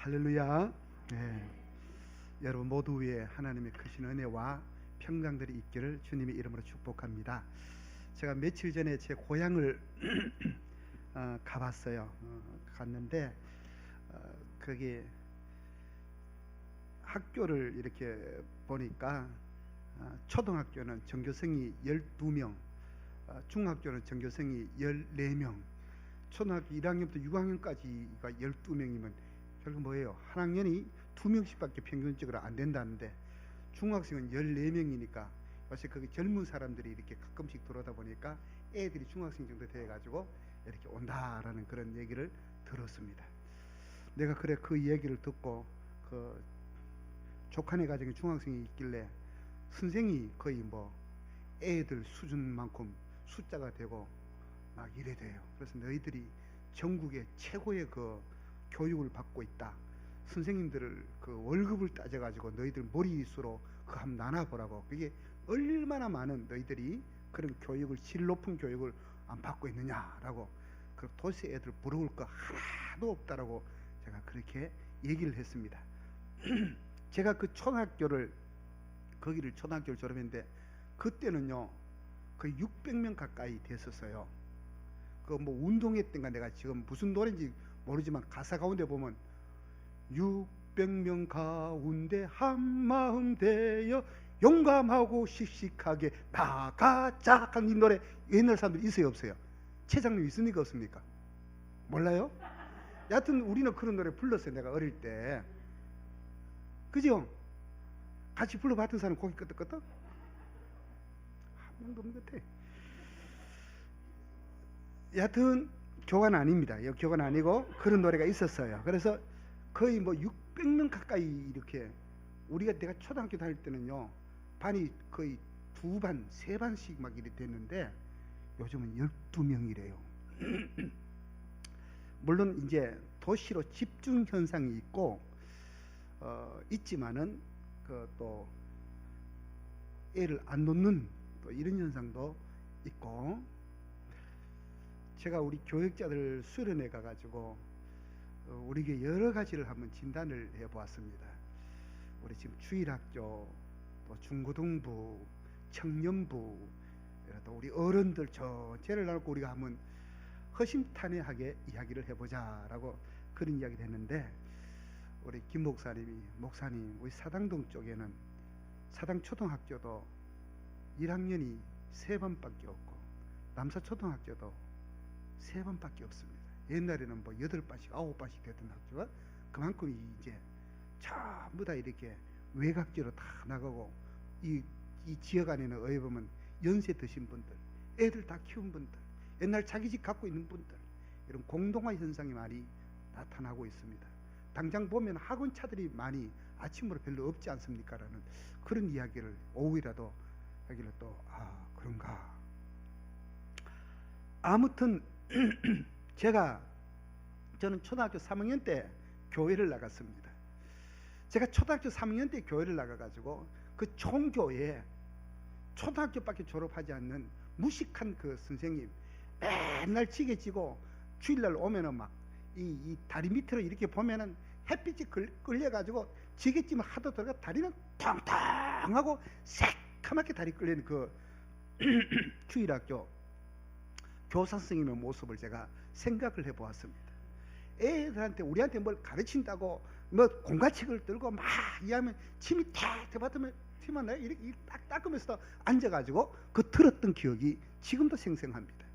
할렐루야. 네. 여러분 모두 위에 하나님의 크신 은혜와 평강들이 있기를 주님의 이름으로 축복합니다. 제가 며칠 전에 제 고향을 가봤어요. 갔는데 거기 학교를 이렇게 보니까 초등학교는 전교생이 12명, 중학교는 전교생이 14명, 초등학교 1학년부터 6학년까지가 12명이면 결국 뭐예요? 한 학년이 2명씩밖에 평균적으로 안 된다는데 중학생은 14명이니까 사실 거기 젊은 사람들이 이렇게 가끔씩 들어오다 보니까 애들이 중학생 정도 돼가지고 이렇게 온다라는 그런 얘기를 들었습니다. 내가 그래 그 얘기를 듣고 그 조카네 가정에 중학생이 있길래 선생이 거의 뭐 애들 수준만큼 숫자가 되고 막 이래 돼요. 그래서 너희들이 전국의 최고의 그 교육을 받고 있다. 선생님들을 그 월급을 따져가지고 너희들 머리수로 그 한번 나눠보라고. 그게 얼마나 많은 너희들이 그런 교육을, 질 높은 교육을 안 받고 있느냐라고. 그 도시 애들 부러울 거 하나도 없다라고 제가 그렇게 얘기를 했습니다. 제가 그 초등학교를 졸업했는데 그때는요 거의 600명 가까이 됐었어요. 그 뭐 운동했던가 내가 지금 무슨 노래인지 모르지만 가사 가운데 보면 600명 가운데 한마음 되어 용감하고 씩씩하게 나가자 하는 이 노래 옛날 사람들 있어요 없어요? 최장님 있습니까 없습니까? 몰라요? 여하튼 우리는 그런 노래 불렀어요. 내가 어릴 때. 그죠? 같이 불러봤던 사람 고개 끄덕끄덕? 한 명도 없는 것 같아. 여하튼 교관 아닙니다. 교관 아니고 그런 노래가 있었어요. 그래서 거의 뭐 600명 가까이 이렇게 내가 초등학교 다닐 때는요 반이 거의 2반, 3반씩 막 이렇게 됐는데 요즘은 12명이래요. 물론 이제 도시로 집중 현상이 있고 있지만은 그 또 애를 안 놓는 또 이런 현상도 있고, 제가 우리 교육자들 수련회 가가지고 우리에게 여러 가지를 한번 진단을 해보았습니다. 우리 지금 주일학교, 또 중고등부, 청년부, 또 우리 어른들 전체를 나누고 우리가 한번 허심탄회하게 이야기를 해보자라고 그런 이야기를 했는데, 우리 김 목사님이 목사님 우리 사당동 쪽에는 사당 초등학교도 1학년이 3반밖에 없고 남사초등학교도 3반밖에 없습니다. 옛날에는 뭐 8반씩 9반씩 되던 학교가 그만큼 이제 전부 다 이렇게 외곽지로 다 나가고 이 지역 안에는 어디 보면 연세 드신 분들, 애들 다 키운 분들, 옛날 자기 집 갖고 있는 분들, 이런 공동화 현상이 많이 나타나고 있습니다. 당장 보면 학원차들이 많이 아침으로 별로 없지 않습니까? 라는 그런 이야기를 오후이라도 하길래 또 그런가. 아무튼 저는 초등학교 3학년 때 교회를 나갔습니다. 제가 초등학교 3학년 때 교회를 나가가지고 그 총교회에 초등학교밖에 졸업하지 않는 무식한 그 선생님 맨날 지게 지고 주일날 오면은 막 이 다리 밑으로 이렇게 보면은 햇빛이 끌려가지고 지게찜을 하도 들어가 다리는 텅텅하고 새카맣게 다리 끌리는 그 주일학교 교사 선생님의 모습을 제가 생각을 해보았습니다. 애들한테 우리한테 뭘 가르친다고 뭐 공과책을 들고 막 이해하면 침이 탁 받으면 침만 나요. 이렇게 딱 닦으면서 앉아가지고 그 들었던 기억이 지금도 생생합니다.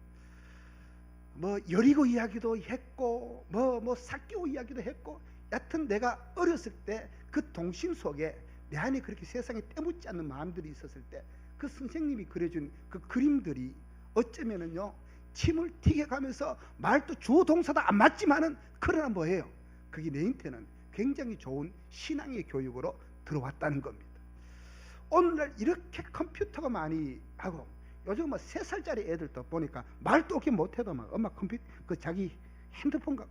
뭐 여리고 이야기도 했고 뭐 삭기고 이야기도 했고, 여하튼 내가 어렸을 때 그 동심 속에 내 안에 그렇게 세상에 때묻지 않는 마음들이 있었을 때 그 선생님이 그려준 그 그림들이 어쩌면은요 침을 튀게 가면서 말도 주어 동사도 안 맞지만은 그러나 뭐예요? 그게 내한테는 굉장히 좋은 신앙의 교육으로 들어왔다는 겁니다. 오늘날 이렇게 컴퓨터가 많이 하고 요즘 뭐 3살짜리 애들도 보니까 말도 없게 못해도 막 엄마 컴퓨터 그 자기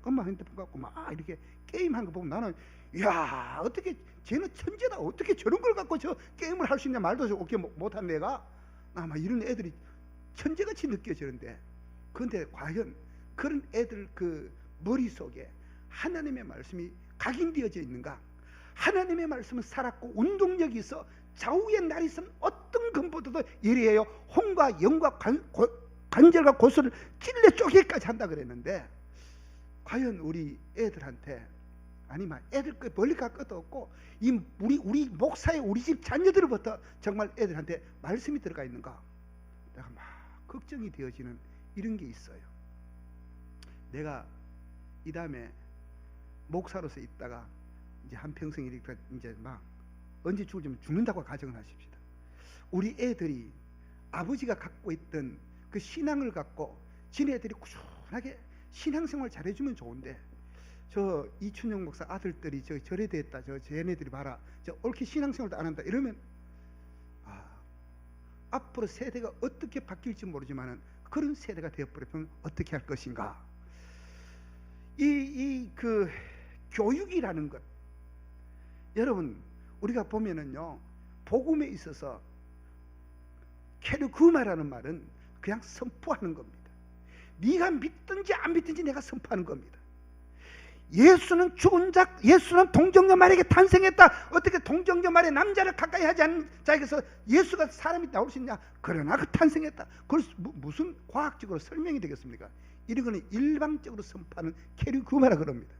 엄마 핸드폰 갖고 막 이렇게 게임하는 거 보면 나는 야 어떻게 쟤는 천재다, 어떻게 저런 걸 갖고 저 게임을 할 수 있냐, 말도 없게 못한 내가 막 이런 애들이 천재같이 느껴지는데, 그런데 과연 그런 애들 그 머릿속에 하나님의 말씀이 각인되어져 있는가? 하나님의 말씀은 살았고 운동력이 있어 좌우의 날이선 어떤 검보다도 예리해요. 혼과 영과 관절과 고소를 찔러 쪼개기까지 한다 그랬는데, 과연 우리 애들한테, 아니면 애들 멀리 갈 것도 없고 우리 목사의 우리 집 자녀들부터 정말 애들한테 말씀이 들어가 있는가? 내가 막 걱정이 되어지는 이런 게 있어요. 내가 이 다음에 목사로서 있다가 이제 한평생 이렇게 이제 막 언제 죽는다고 가정을 하십시다. 우리 애들이 아버지가 갖고 있던 그 신앙을 갖고 지네들이 꾸준하게 신앙생활 잘해주면 좋은데, 저 이춘영 목사 아들들이 저 절에 됐다, 쟤네들이 봐라, 저 옳게 신앙생활도 안 한다 이러면 앞으로 세대가 어떻게 바뀔지 모르지만은 그런 세대가 되어버리면 어떻게 할 것인가? 그 교육이라는 것, 여러분 우리가 보면은요, 복음에 있어서 케르그마라는 말은 그냥 선포하는 겁니다. 네가 믿든지 안 믿든지 내가 선포하는 겁니다. 예수는 죽은 자, 예수는 동정녀 마리에게 탄생했다. 어떻게 동정녀 마리 남자를 가까이 하지 않은 자에게서 예수가 사람이 나올 수 있냐? 그러나 그 탄생했다. 그걸 무슨 과학적으로 설명이 되겠습니까? 이런 거는 일방적으로 선포하는 케르그마라 그럽니다.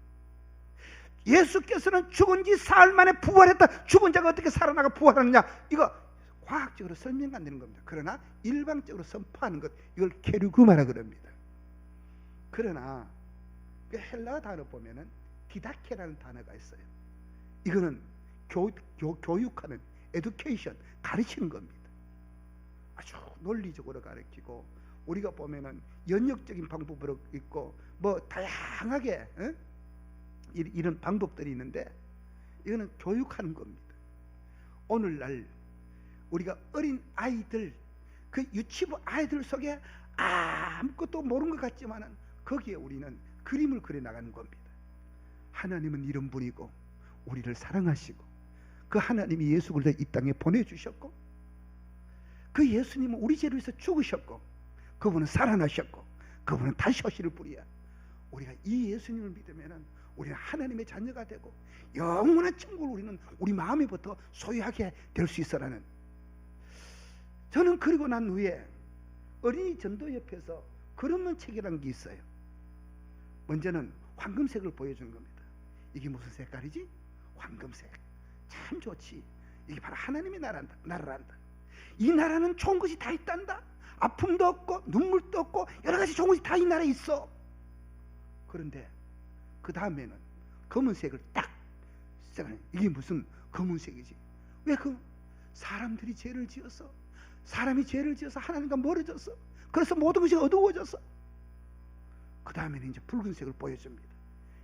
예수께서는 죽은 지 사흘 만에 부활했다. 죽은 자가 어떻게 살아나가 부활하느냐? 이거 과학적으로 설명 안 되는 겁니다. 그러나 일방적으로 선포하는 것, 이걸 케르그마라 그럽니다. 그러나 그 헬라어 단어 보면은 디다케라는 단어가 있어요. 이거는 교육하는, 에듀케이션, 가르치는 겁니다. 아주 논리적으로 가르치고, 우리가 보면은 연역적인 방법으로 있고 뭐 다양하게 이런 방법들이 있는데, 이거는 교육하는 겁니다. 오늘날 우리가 어린 아이들, 그 유치부 아이들 속에 아무것도 모르는 것 같지만은 거기에 우리는 그림을 그려 나가는 겁니다. 하나님은 이런 분이고 우리를 사랑하시고 그 하나님이 예수 그리스도를 이 땅에 보내주셨고, 그 예수님은 우리 죄를 위해서 죽으셨고, 그분은 살아나셨고, 그분은 다시 오실 분이야. 우리가 이 예수님을 믿으면 우리는 하나님의 자녀가 되고 영원한 천국을 우리는 우리 마음에부터 소유하게 될 수 있어라는. 저는 그리고 난 후에 어린이 전도협회에서 그림는 책이라는 게 있어요. 먼저는 황금색을 보여주는 겁니다. 이게 무슨 색깔이지? 황금색. 참 좋지. 이게 바로 하나님의 나라란다. 이 나라는 좋은 것이 다 있단다. 아픔도 없고 눈물도 없고 여러 가지 좋은 것이 다 이 나라에 있어. 그런데 그 다음에는 검은색을 딱 쓰잖아요. 이게 무슨 검은색이지? 왜 사람들이 죄를 지어서, 사람이 죄를 지어서 하나님과 멀어졌어. 그래서 모든 것이 어두워졌어. 그 다음에는 이제 붉은색을 보여줍니다.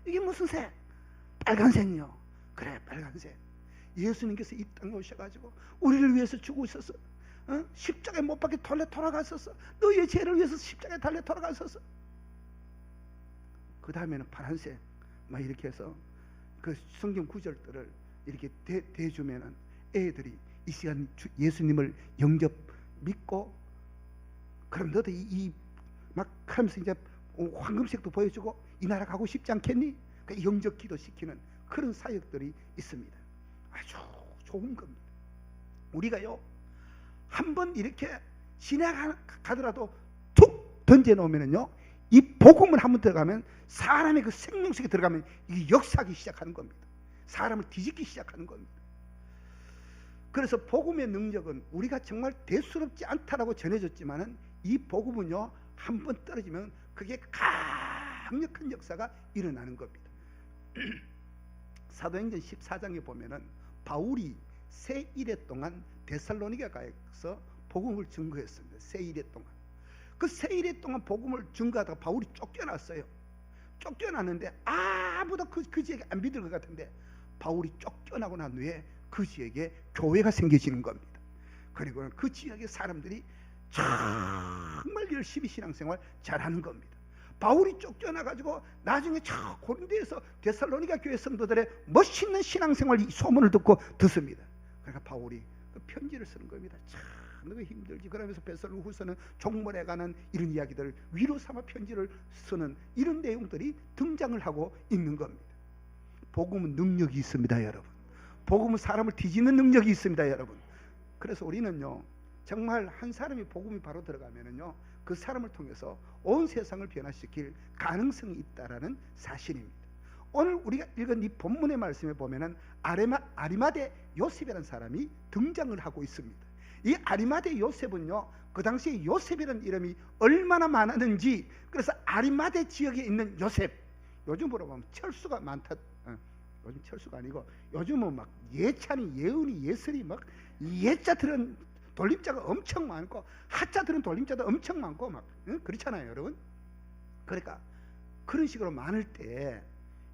이게 무슨 색? 빨간색이요. 그래, 빨간색. 예수님께서 이 땅에 오셔가지고 우리를 위해서 죽으셨어. 십자가에 못 박혀 달려 돌아갔었어. 너희의 죄를 위해서 십자가에 달려 돌아갔었어. 그 다음에는 파란색. 막 이렇게 해서 그 성경 구절들을 이렇게 대주면은 애들이 이 시간 예수님을 영접 믿고, 그럼 너도 막 하면서 이제 황금색도 보여주고 이 나라 가고 싶지 않겠니? 그러니까 영접 기도 시키는 그런 사역들이 있습니다. 아주 좋은 겁니다. 우리가요, 한번 이렇게 지나가더라도 툭 던져놓으면요, 이 복음을 한번 들어가면, 사람의 그 생명 속에 들어가면 이게 역사하기 시작하는 겁니다. 사람을 뒤집기 시작하는 겁니다. 그래서 복음의 능력은 우리가 정말 대수롭지 않다라고 전해졌지만은, 이 복음은요, 한번 떨어지면 그게 강력한 역사가 일어나는 겁니다. 사도행전 14장에 보면은 바울이 세 일해 동안 데살로니가 가서 복음을 증거했습니다. 세 일해 동안. 그 세 일해 동안 복음을 증거하다가 바울이 쫓겨났어요. 쫓겨났는데 아무도 그 지역에 안 믿을 것 같은데, 바울이 쫓겨나고 난 후에 그 지역에 교회가 생겨지는 겁니다. 그리고 그 지역의 사람들이 정말 열심히 신앙생활 잘하는 겁니다. 바울이 쫓겨나가지고 나중에 저 고린도에서 데살로니가 교회 성도들의 멋있는 신앙생활 소문을 듣습니다. 그러니까 바울이 그 편지를 쓰는 겁니다. 참 너무 힘들지. 그러면서 베살로후서는 종말에 관한 이런 이야기들을 위로 삼아 편지를 쓰는 이런 내용들이 등장을 하고 있는 겁니다. 복음은 능력이 있습니다, 여러분. 복음은 사람을 뒤집는 능력이 있습니다, 여러분. 그래서 우리는요, 정말 한 사람이 복음이 바로 들어가면은요, 그 사람을 통해서 온 세상을 변화시킬 가능성이 있다라는 사실입니다. 오늘 우리가 읽은 이 본문의 말씀에 보면은 아리마대 요셉이라는 사람이 등장을 하고 있습니다. 이 아리마대 요셉은요, 그 당시에 요셉이라는 이름이 얼마나 많았는지, 그래서 아리마대 지역에 있는 요셉, 요즘으로 보면 철수가 많다. 요즘 철수가 아니고 요즘은 막 예찬이, 예은이, 예슬이 막 예자들은 돌림자가 엄청 많고 하자들은 돌림자도 엄청 많고 막 그렇잖아요, 여러분. 그러니까 그런 식으로 많을 때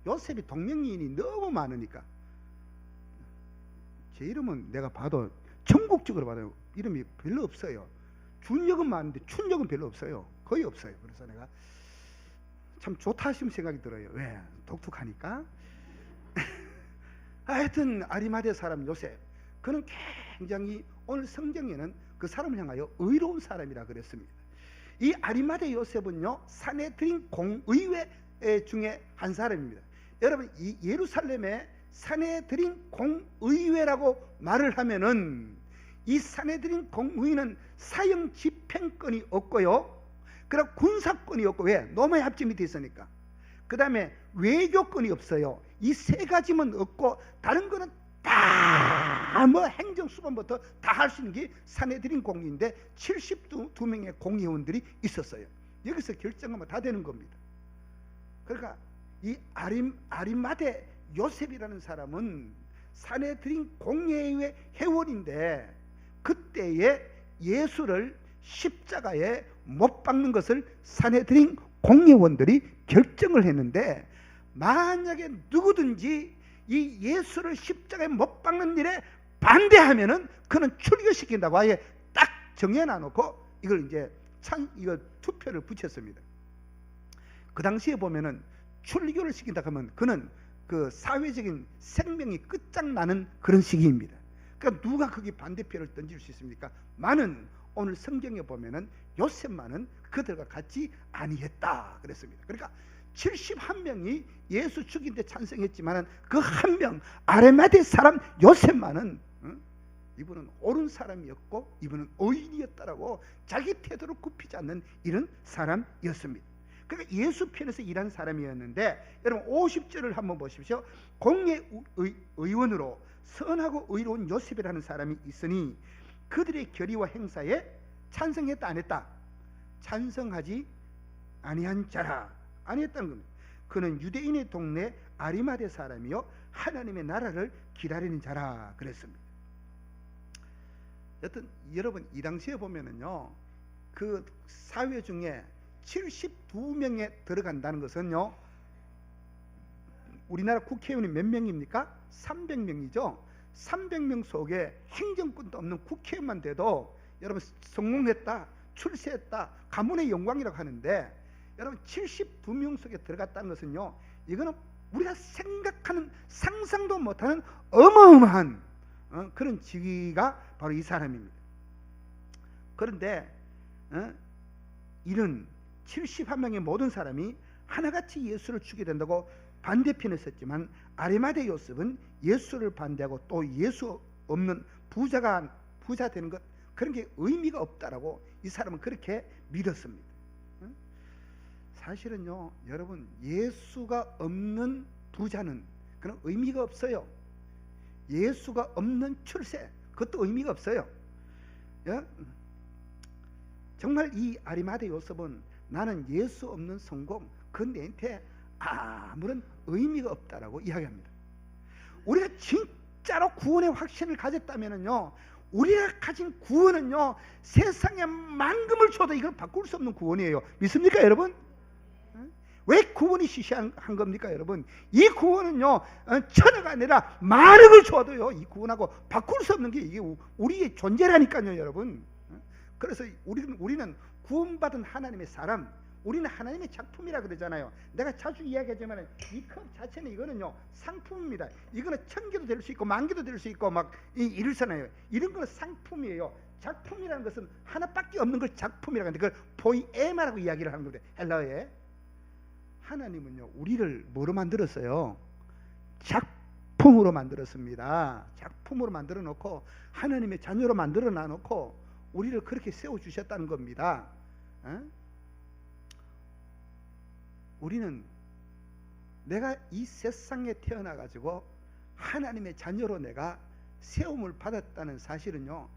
요셉이 동명이인이 너무 많으니까, 제 이름은 내가 봐도 전국적으로 봐도 이름이 별로 없어요. 준역은 많은데 춘역은 별로 없어요. 거의 없어요. 그래서 내가 참 좋다 하시면 생각이 들어요. 왜? 독특하니까. 하여튼 아리마대 사람 요셉, 그는 굉장히 오늘 성경에는 그 사람을 향하여 의로운 사람이라 그랬습니다. 이 아리마대 요셉은요, 산헤드린 공의회 중에 한 사람입니다. 여러분, 이 예루살렘에 산헤드린 공의회라고 말을 하면은, 이 산헤드린 공의회는 사형 집행권이 없고요, 그리고 군사권이 없고, 왜? 로마의 합치 밑에 있으니까. 그 다음에 외교권이 없어요. 이 세 가지만 없고 다른 거는 다 뭐 행정수반부터 다 할 수 있는 게 산헤드린 공의인데 72명의 공의원들이 있었어요. 여기서 결정하면 다 되는 겁니다. 그러니까 이 아리마대 요셉이라는 사람은 산헤드린 공의회 회원인데, 그때에 예수를 십자가에 못 박는 것을 산헤드린 공의원들이 결정을 했는데, 만약에 누구든지 이 예수를 십자가에 못 박는 일에 반대하면은 그는 출교시킨다고 아예 딱 정해놔놓고 이걸 이제 이걸 투표를 붙였습니다. 그 당시에 보면은 출교를 시킨다 하면 그는 그 사회적인 생명이 끝장나는 그런 시기입니다. 그러니까 누가 거기 반대표를 던질 수 있습니까? 많은 오늘 성경에 보면은 요셉만은 그들과 같이 아니했다 그랬습니다. 그러니까 71명이 예수 죽인 데 찬성했지만은 그 한 명 아리마대 사람 요셉만은 이분은 옳은 사람이었고 이분은 의인이었다라고 자기 태도를 굽히지 않는 이런 사람이었습니다. 그러니까 예수 편에서 일한 사람이었는데, 여러분 50절을 한번 보십시오. 공의의원으로 선하고 의로운 요셉이라는 사람이 있으니 그들의 결의와 행사에 찬성했다 안 했다? 찬성하지 아니한 자라. 아니했다는 겁니다. 그는 유대인의 동네 아리마대 사람이요 하나님의 나라를 기다리는 자라 그랬습니다. 여튼 여러분, 이 당시에 보면은요, 그 사회 중에 72명에 들어간다는 것은요, 우리나라 국회의원이 몇 명입니까? 300명이죠. 300명 속에 행정권도 없는 국회의원만 돼도 여러분 성공했다, 출세했다, 가문의 영광이라고 하는데, 여러분 72명 속에 들어갔다는 것은요, 이거는 우리가 생각하는, 상상도 못하는 어마어마한 그런 직위가 바로 이 사람입니다. 그런데 이런 71명의 모든 사람이 하나같이 예수를 죽게 된다고 반대편에 섰지만, 아리마대 요셉은 예수를 반대하고 또 예수 없는 부자 되는 것, 그런 게 의미가 없다라고 이 사람은 그렇게 믿었습니다. 사실은요, 여러분, 예수가 없는 부자는 그런 의미가 없어요. 예수가 없는 출세, 그것도 의미가 없어요. 정말 이 아리마대 요셉은 나는 예수 없는 성공, 그 내한테 아무런 의미가 없다라고 이야기합니다. 우리가 진짜로 구원의 확신을 가졌다면요, 우리가 가진 구원은요, 세상에 만금을 줘도 이걸 바꿀 수 없는 구원이에요. 믿습니까, 여러분? 왜 구원이 시시한 겁니까, 여러분? 이 구원은요, 천억 아니라 만억을 줘도요, 이 구원하고 바꿀 수 없는 게 이게 우리의 존재라니까요, 여러분. 그래서 우리는 구원받은 하나님의 사람, 우리는 하나님의 작품이라 그러잖아요. 내가 자주 이야기하지만 이 컵 자체는 이거는요 상품입니다. 이거는 1000개도 될 수 있고 10,000개도 될 수 있고 막 이렇잖아요. 이런 거는 상품이에요. 작품이라는 것은 하나밖에 없는 걸 작품이라고 하는데, 그걸 포이에마라고 이야기를 하는 건데, 헬라어에 하나님은요 우리를 뭐로 만들었어요? 작품으로 만들었습니다. 작품으로 만들어 놓고 하나님의 자녀로 만들어 놔놓고 우리를 그렇게 세워주셨다는 겁니다. 우리는 내가 이 세상에 태어나 가지고 하나님의 자녀로 내가 세움을 받았다는 사실은요,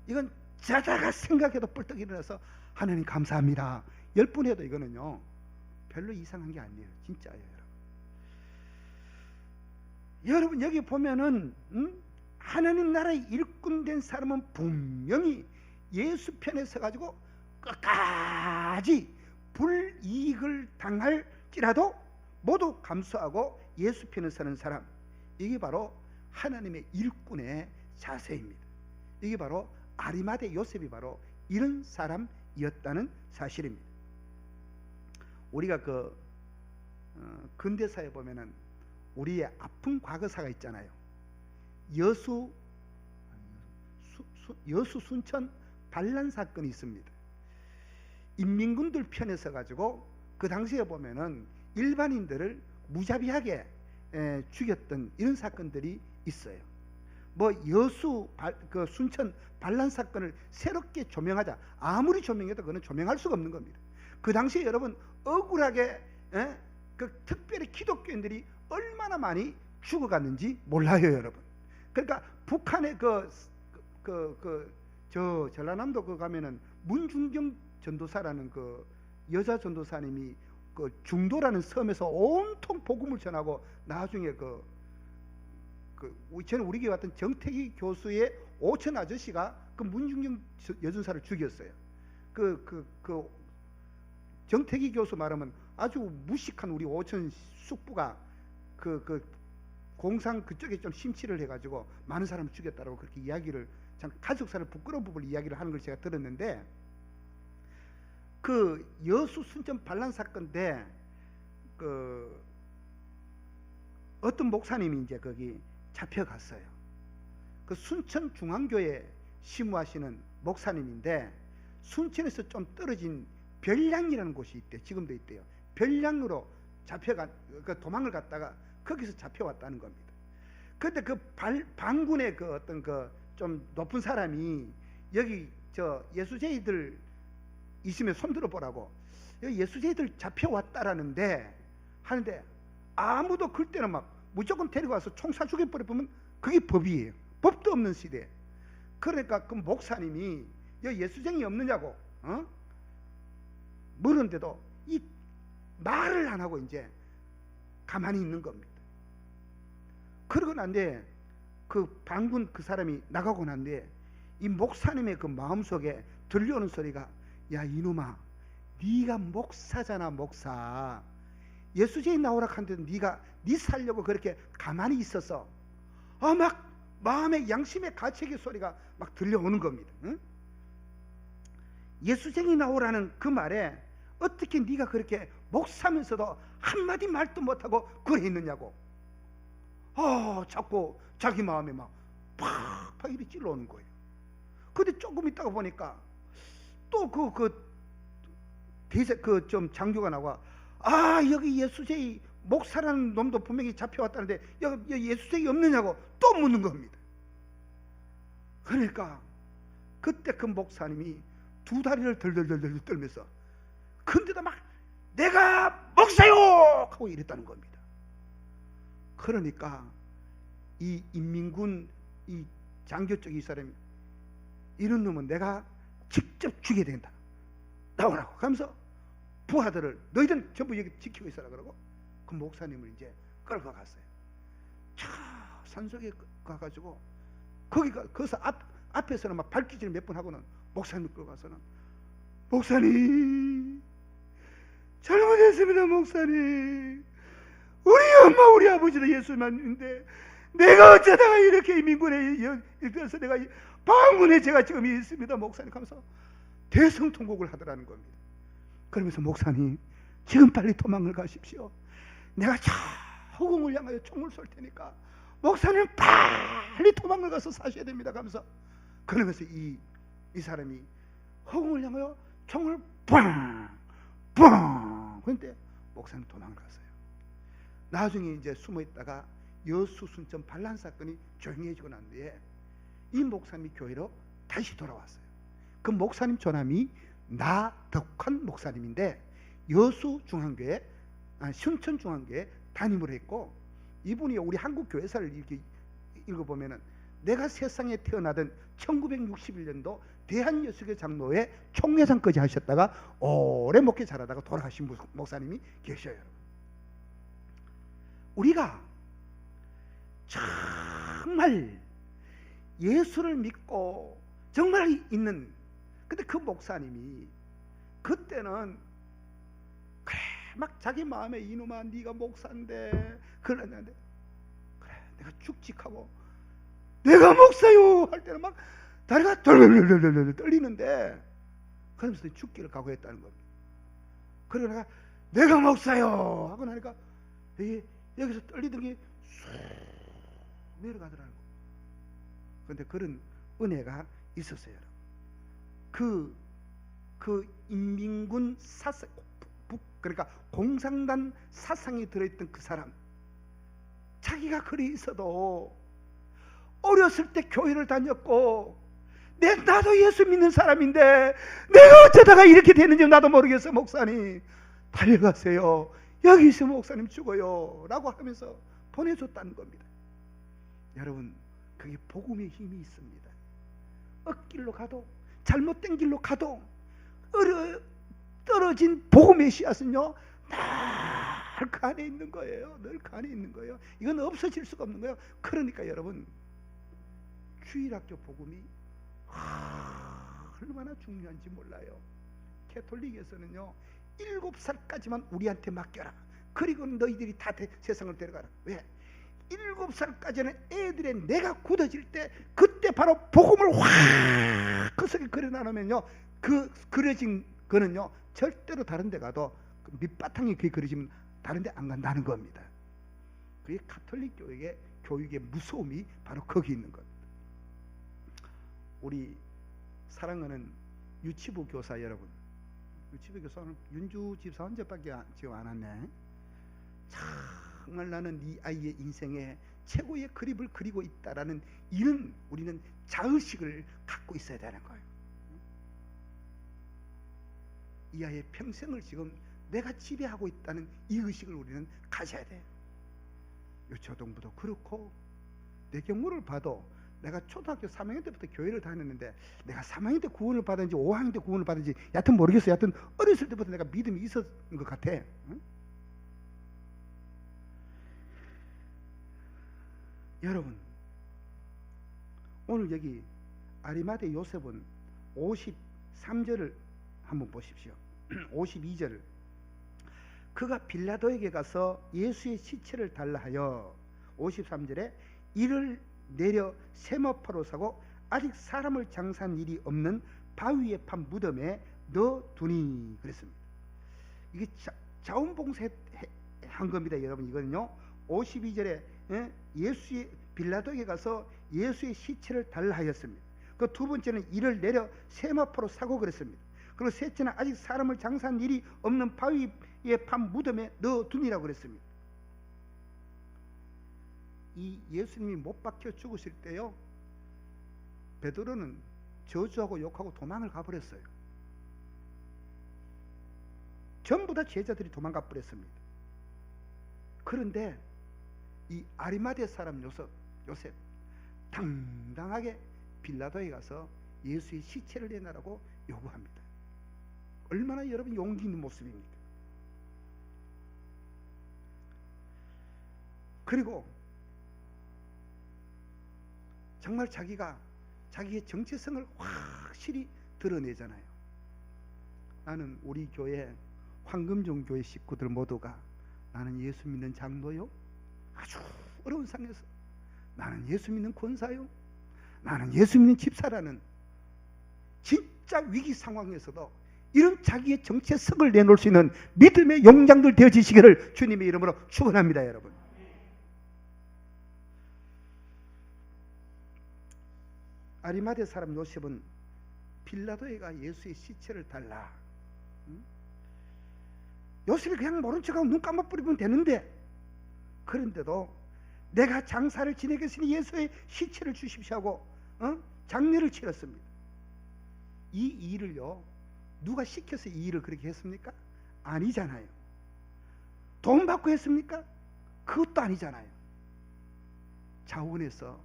이건 자다가 생각해도 뻘떡 일어나서 하나님 감사합니다 10번 해도 이거는요 별로 이상한 게 아니에요. 진짜예요. 여러분 여기 보면은 하나님 나라의 일꾼 된 사람은 분명히 예수 편에 서가지고 끝까지 불이익을 당할지라도 모두 감수하고 예수 편에 서는 사람, 이게 바로 하나님의 일꾼의 자세입니다. 이게 바로 아리마대 요셉이 바로 이런 사람이었다는 사실입니다. 우리가 근대사에 보면은 우리의 아픈 과거사가 있잖아요. 여수 순천 반란 사건이 있습니다. 인민군들 편에 서 가지고 그 당시에 보면은 일반인들을 무자비하게 죽였던 이런 사건들이 있어요. 뭐 그 순천 반란 사건을 새롭게 조명하자, 아무리 조명해도 그건 조명할 수가 없는 겁니다. 그 당시에 여러분 억울하게 특별히 기독교인들이 얼마나 많이 죽어갔는지 몰라요, 여러분. 그러니까 북한의 저 전라남도 가면은 문중경 전도사라는 그 여자 전도사님이 그 중도라는 섬에서 온통 복음을 전하고 나중에 저는 우리 교회 왔던 정태기 교수의 오천 아저씨가 그 문중경 여전사를 죽였어요. 정태기 교수 말하면 아주 무식한 우리 오천 숙부가 공상 그쪽에 좀 심취를 해가지고 많은 사람을 죽였다고 그렇게 이야기를, 참 가족사를 부끄러운 부분을 이야기를 하는 걸 제가 들었는데, 그 여수 순천 반란 사건 때 어떤 목사님이 이제 거기 잡혀갔어요. 그 순천 중앙교회 심우하시는 목사님인데 순천에서 좀 떨어진 별량이라는 곳이 있대요. 지금도 있대요. 별량으로 도망을 갔다가 거기서 잡혀왔다는 겁니다. 그런데 반군의 어떤 좀 높은 사람이 여기 예수제이들 있으면 손들어 보라고, 여기 예수제이들 잡혀왔다라는데 하는데 아무도 그때는 막 무조건 데려가서 총 쏴 죽여버리면 그게 법이에요. 법도 없는 시대. 그러니까 그 목사님이 여기 예수쟁이 없느냐고 물었는데도 이 말을 안 하고 이제 가만히 있는 겁니다. 그러고 난데 그 반군 그 사람이 나가고 난데 이 목사님의 그 마음속에 들려오는 소리가, 야 이놈아, 네가 목사잖아, 목사. 예수쟁이 나오라 하는데도 네 살려고 그렇게 가만히 있어서 막 마음의 양심의 가책의 소리가 막 들려오는 겁니다. 예수쟁이 나오라는 그 말에 어떻게 네가 그렇게 목사면서도 한마디 말도 못하고 그래 있느냐고. 자꾸 자기 마음에 막 팍팍 이리 찔러오는 거예요. 근데 조금 있다가 보니까 또 좀 장교가 나와, 여기 예수쟁이 목사라는 놈도 분명히 잡혀왔다는데 여기 예수쟁이 없느냐고 또 묻는 겁니다. 그러니까 그때 그 목사님이 두 다리를 덜덜덜 떨면서 근데도 막 내가 목사요 하고 이랬다는 겁니다. 그러니까 이 인민군 이 장교 쪽 이 사람이, 이런 놈은 내가 직접 죽여야 된다, 나오라고 하면서 부하들을 너희들은 전부 여기 지키고 있어라 그러고 그 목사님을 이제 끌고 갔어요. 산속에 가가지고 거기서 앞에서는 막 발기질 몇 번 하고는 목사님을 끌고 가서는, 목사님 잘못했습니다. 목사님, 우리 엄마 우리 아버지도 예수만 믿는데 내가 어쩌다가 이렇게 민군에 이끌어서 내가 방문에 제가 지금 있습니다. 목사님 하면서 대성통곡을 하더라는 겁니다. 그러면서 목사님 지금 빨리 도망을 가십시오. 내가 저 허공을 향하여 총을 쏠 테니까 목사님 빨리 도망을 가서 사셔야 됩니다. 하면서 그러면서 이 사람이 허공을 향하여 총을 뻥! 그런데 목사님 도망을 갔어요. 나중에 이제 숨어 있다가 여수 순천 반란 사건이 조용해지고 난 뒤에 이 목사님이 교회로 다시 돌아왔어요. 그 목사님 조남이 나덕환 목사님인데 여수 중앙교회, 순천 중앙교회 담임을 했고, 이분이 우리 한국 교회사를 이렇게 읽어보면은 내가 세상에 태어나던 1961년도 대한여수교 장로회 총회장까지 하셨다가 오래 목회 잘하다가 돌아가신 목사님이 계셔요. 우리가 정말 예수를 믿고 정말 있는, 근데 그 목사님이 그때는 그래 막 자기 마음에 이놈아 네가 목사인데 그러는데 그래 내가 죽직하고 내가 목사요 할 때는 막 다리가 덜덜덜덜 떨리는데 그러면서 죽기를 각오했다는 겁니다. 그러다가 내가 목사요 하고 나니까 여기서 떨리던 게 쑥 내려가더라고. 그런데 그런 은혜가 있었어요. 그 인민군 사상, 그러니까 공산당 사상이 들어있던 그 사람, 자기가 그리 있어도 어렸을 때 교회를 다녔고 나도 예수 믿는 사람인데 내가 어쩌다가 이렇게 되는지 나도 모르겠어. 목사님 달려가세요. 여기 있으면 목사님 죽어요 라고 하면서 보내줬다는 겁니다. 여러분, 그게 복음의 힘이 있습니다. 엇길로 가도 잘못된 길로 가도 떨어진 복음의 씨앗은요 늘 그 안에 있는 거예요. 늘 그 안에 있는 거예요. 이건 없어질 수가 없는 거예요. 그러니까 여러분, 주일학교 복음이 얼마나 중요한지 몰라요. 캐톨릭에서는요 7살까지만 우리한테 맡겨라. 그리고 너희들이 다 세상을 데려가라. 왜? 7살까지는 애들의 내가 굳어질 때 그때 바로 복음을 확 그 속에 그려놔놓으면요 그 그려진 거는요 절대로 다른 데 가도 그 밑바탕이 그게 그려지면 다른 데 안 간다는 겁니다. 그게 가톨릭 교육의 무서움이 바로 거기 있는 겁니다. 우리 사랑하는 유치부 교사 여러분, 유치부 교사는 윤주 집사 혼자밖에 지금 안 왔네. 정말 나는 이 아이의 인생에 최고의 그림을 그리고 있다라는 이런 우리는 자의식을 갖고 있어야 되는 거예요. 이 아이의 평생을 지금 내가 지배하고 있다는 이 의식을 우리는 가져야 돼요. 유초동부도 그렇고 내 경우를 봐도 내가 초등학교 3학년 때부터 교회를 다녔는데 내가 3학년 때 구원을 받았는지 5학년 때 구원을 받았는지 여하튼 모르겠어요. 여하튼 어렸을 때부터 내가 믿음이 있었던 것 같아. 응? 여러분, 오늘 여기 아리마대 요셉은 53절을 한번 보십시오. 52절, 그가 빌라도에게 가서 예수의 시체를 달라 하여 53절에 이를 내려 세마포로 사고 아직 사람을 장사한 일이 없는 바위에 판 무덤에 넣어두니 그랬습니다. 이게 자원봉사한 겁니다. 여러분, 이거는요 52절에 예수의 빌라도에게 가서 예수의 시체를 달라 하였습니다. 그 두 번째는 이를 내려 세마포로 사고 그랬습니다. 그리고 셋째는 아직 사람을 장사한 일이 없는 바위에 판 무덤에 넣어두니라고 그랬습니다. 이 예수님이 못 박혀 죽으실 때요 베드로는 저주하고 욕하고 도망을 가버렸어요. 전부 다 제자들이 도망가 버렸습니다. 그런데 이 아리마대 사람 요셉 당당하게 빌라도에 가서 예수의 시체를 내놔라고 요구합니다. 얼마나 여러분 용기 있는 모습입니까? 그리고 정말 자기의 정체성을 확실히 드러내잖아요. 나는 우리 교회 황금종 교회 식구들 모두가 나는 예수 믿는 장로요, 아주 어려운 상황에서 나는 예수 믿는 권사요, 나는 예수 믿는 집사라는 진짜 위기 상황에서도 이런 자기의 정체성을 내놓을 수 있는 믿음의 용장들 되어지시기를 주님의 이름으로 축원합니다. 여러분, 아리마대 사람 요셉은 빌라도에가 예수의 시체를 달라. 요셉이 그냥 모른 척하고 눈 감아버리면 되는데, 그런데도 내가 장사를 지내겠으니 예수의 시체를 주십시오 하고 장례를 치렀습니다. 이 일을요, 누가 시켜서 이 일을 그렇게 했습니까? 아니잖아요. 돈 받고 했습니까? 그것도 아니잖아요. 자원해서,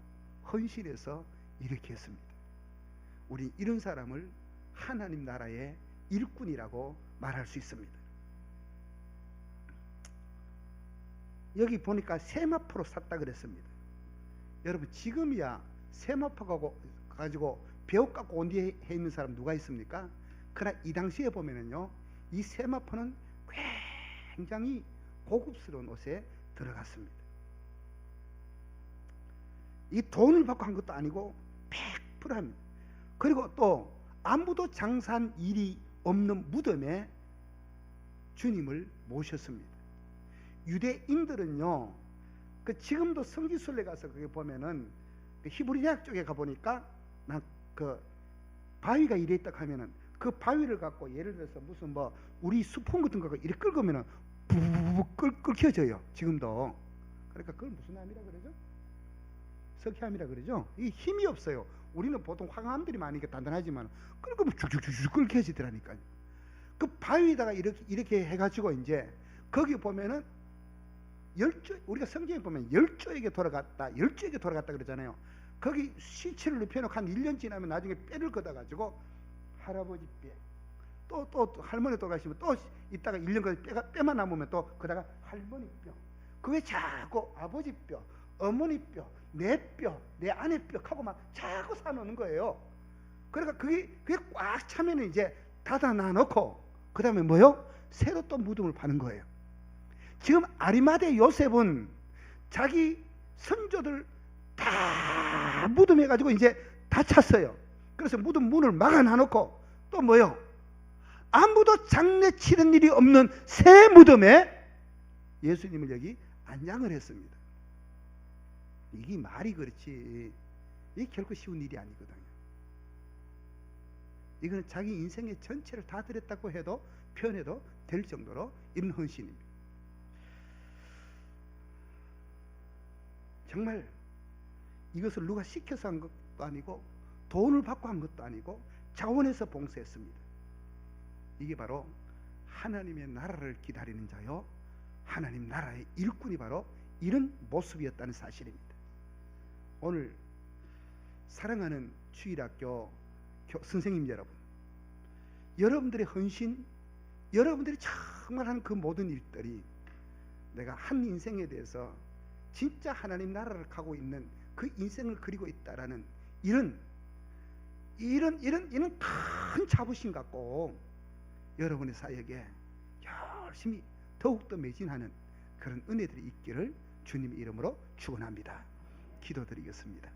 헌신해서 이렇게 했습니다. 우리 이런 사람을 하나님 나라의 일꾼이라고 말할 수 있습니다. 여기 보니까 세마포로 샀다 그랬습니다. 여러분, 지금이야 세마포 가지고 벼 깎고 온 뒤에 해 있는 사람 누가 있습니까? 그러나 이 당시에 보면은요, 이 세마포는 굉장히 고급스러운 옷에 들어갔습니다. 이 돈을 받고 한 것도 아니고 100% 합니다. 그리고 또 아무도 장사한 일이 없는 무덤에 주님을 모셨습니다. 유대인들은요, 지금도 성지순례 가서 거기 보면은 히브리 대학 쪽에 가보니까 그 바위가 이래 있다 하면은 그 바위를 갖고 예를 들어서 무슨 뭐 우리 수풍 같은 거 이렇게 끓으면은 부부부 끓여져요. 지금도. 그러니까 그걸 무슨 함이라 그러죠? 석회암이라 그러죠. 이 힘이 없어요. 우리는 보통 황암들이 많이 단단하지만 끓으면 쭉쭉쭉 끓여지더라니까요. 그 바위에다가 이렇게 해가지고 이제 거기 보면은 우리가 성경에 보면 열조에게 돌아갔다 그러잖아요. 거기 시체를 눕혀놓고 한 1년 지나면 나중에 뼈를 걷어가지고 할아버지 뼈, 또 할머니 돌아가시면 또 있다가 1년 뼈만 남으면 또 그다가 할머니 뼈, 그 외에 자꾸 아버지 뼈, 어머니 뼈, 내 뼈, 내 아내 뼈 하고 막 자꾸 사놓는 거예요. 그러니까 그게 꽉 차면 이제 닫아놔 놓고 그 다음에 뭐요? 새로 또 무덤을 파는 거예요. 지금 아리마대 요셉은 자기 선조들 다 무덤해가지고 이제 다 찼어요. 그래서 무덤 문을 막아놔 놓고 또 뭐요? 아무도 장례 치른 일이 없는 새 무덤에 예수님을 여기 안장을 했습니다. 이게 말이 그렇지 이게 결코 쉬운 일이 아니거든요. 이거는 자기 인생의 전체를 다 드렸다고 해도 표현해도 될 정도로 이런 헌신입니다. 정말 이것을 누가 시켜서 한 것도 아니고 돈을 받고 한 것도 아니고 자원해서 봉사했습니다. 이게 바로 하나님의 나라를 기다리는 자요, 하나님 나라의 일꾼이 바로 이런 모습이었다는 사실입니다. 오늘 사랑하는 주일학교 선생님 여러분, 여러분들의 헌신, 여러분들이 정말 한 그 모든 일들이 내가 한 인생에 대해서 진짜 하나님 나라를 가고 있는 그 인생을 그리고 있다라는 이런 큰 자부심 갖고 여러분의 사역에 열심히 더욱더 매진하는 그런 은혜들이 있기를 주님의 이름으로 축원합니다. 기도드리겠습니다.